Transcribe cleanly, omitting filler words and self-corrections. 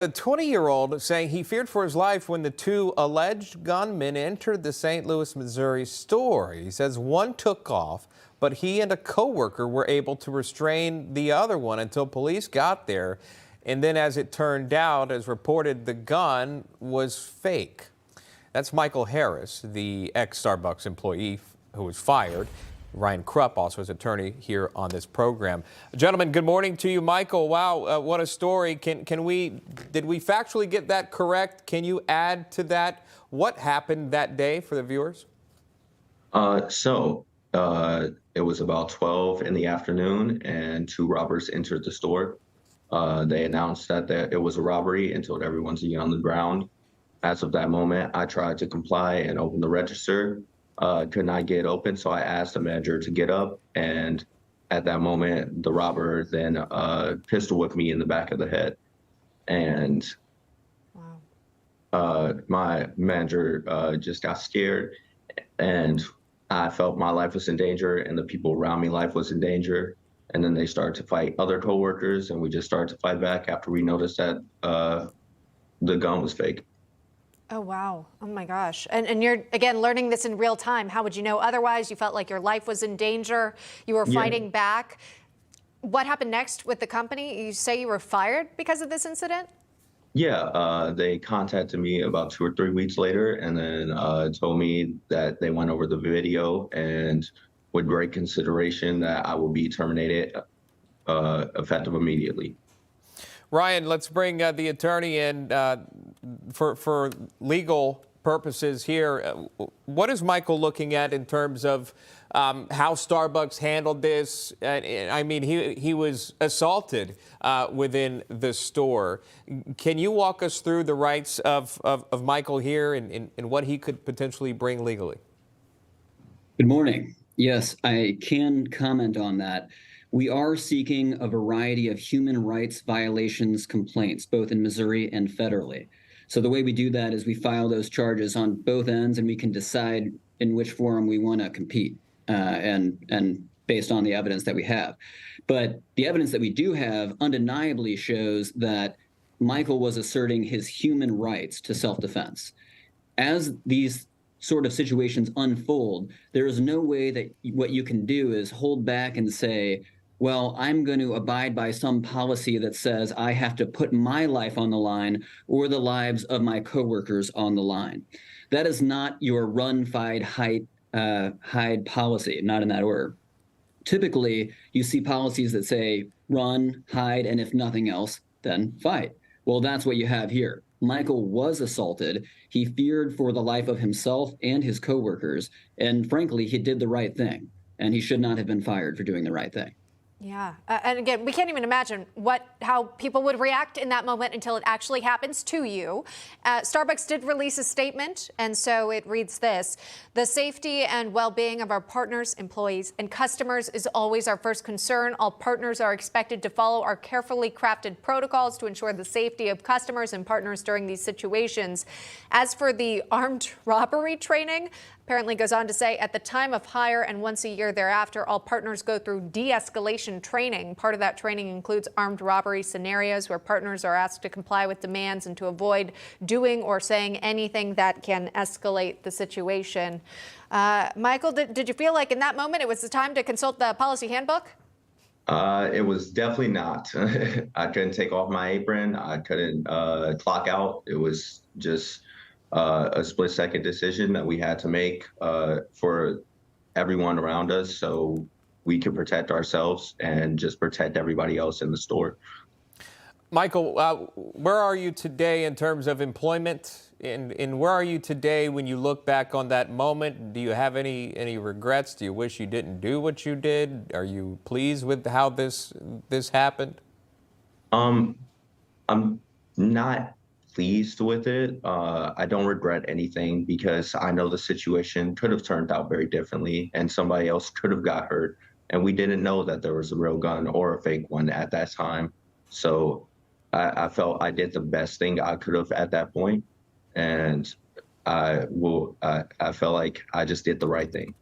A 20-year-old saying he feared for his life when the two alleged gunmen entered the St. Louis, Missouri store. He says one took off, but he and a coworker were able to restrain the other one until police got there. And then, as it turned out, as reported, the gun was fake. That's Michael Harris, the ex-Starbucks employee who was fired. Ryan Krupp, also his attorney here on this program. Gentlemen, good morning to you. Michael, wow, what a story. Did we factually get that correct? Can you add to that? What happened that day for the viewers? It was about 12 in the afternoon, and two robbers entered the store. They announced that it was a robbery and told everyone to get on the ground. As of that moment, I tried to comply and open the register. Could not get open, so I asked the manager to get up, and at that moment, the robber then pistol whipped me in the back of the head. And my manager just got scared, and I felt my life was in danger, and the people around me life was in danger. And then they started to fight other coworkers, and we just started to fight back after we noticed that the gun was fake. Oh, wow. Oh, my gosh. And you're, again, learning this in real time. How would you know otherwise? You felt like your life was in danger. You were fighting back. What happened next with the company? You say you were fired because of this incident? Yeah, they contacted me about 2 or 3 weeks later, and then told me that they went over the video and with great consideration that I will be terminated effective immediately. Ryan, let's bring the attorney in for legal purposes here. What is Michael looking at in terms of how Starbucks handled this? I mean, he was assaulted within the store. Can you walk us through the rights of Michael here and what he could potentially bring legally? Good morning. Yes, I can comment on that. We are seeking a variety of human rights violations complaints, both in Missouri and federally. So the way we do that is we file those charges on both ends, and we can decide in which forum we want to compete, and based on the evidence that we have. But the evidence that we do have undeniably shows that Michael was asserting his human rights to self-defense. As these sort of situations unfold, there is no way that what you can do is hold back and say, well, I'm going to abide by some policy that says I have to put my life on the line or the lives of my coworkers on the line. That is not your run, fight, hide policy, not in that order. Typically, you see policies that say run, hide, and if nothing else, then fight. Well, that's what you have here. Michael was assaulted. He feared for the life of himself and his coworkers, and frankly, he did the right thing, and he should not have been fired for doing the right thing. Yeah. And again, we can't even imagine how people would react in that moment until it actually happens to you. Starbucks did release a statement, and so it reads this: the safety and well-being of our partners, employees, and customers is always our first concern. All partners are expected to follow our carefully crafted protocols to ensure the safety of customers and partners during these situations. As for the armed robbery training, apparently goes on to say, at the time of hire and once a year thereafter, all partners go through de-escalation training. Part of that training includes armed robbery scenarios where partners are asked to comply with demands and to avoid doing or saying anything that can escalate the situation. Michael, did you feel like in that moment it was the time to consult the policy handbook? It was definitely not. I couldn't take off my apron. I couldn't clock out. It was just a split-second decision that we had to make for everyone around us so we could protect ourselves and just protect everybody else in the store. Michael, where are you today in terms of employment? And where are you today when you look back on that moment? Do you have any regrets? Do you wish you didn't do what you did? Are you pleased with how this happened? I'm not pleased with it. I don't regret anything because I know the situation could have turned out very differently and somebody else could have got hurt, and we didn't know that there was a real gun or a fake one at that time. So I felt I did the best thing I could have at that point, and I felt like I just did the right thing.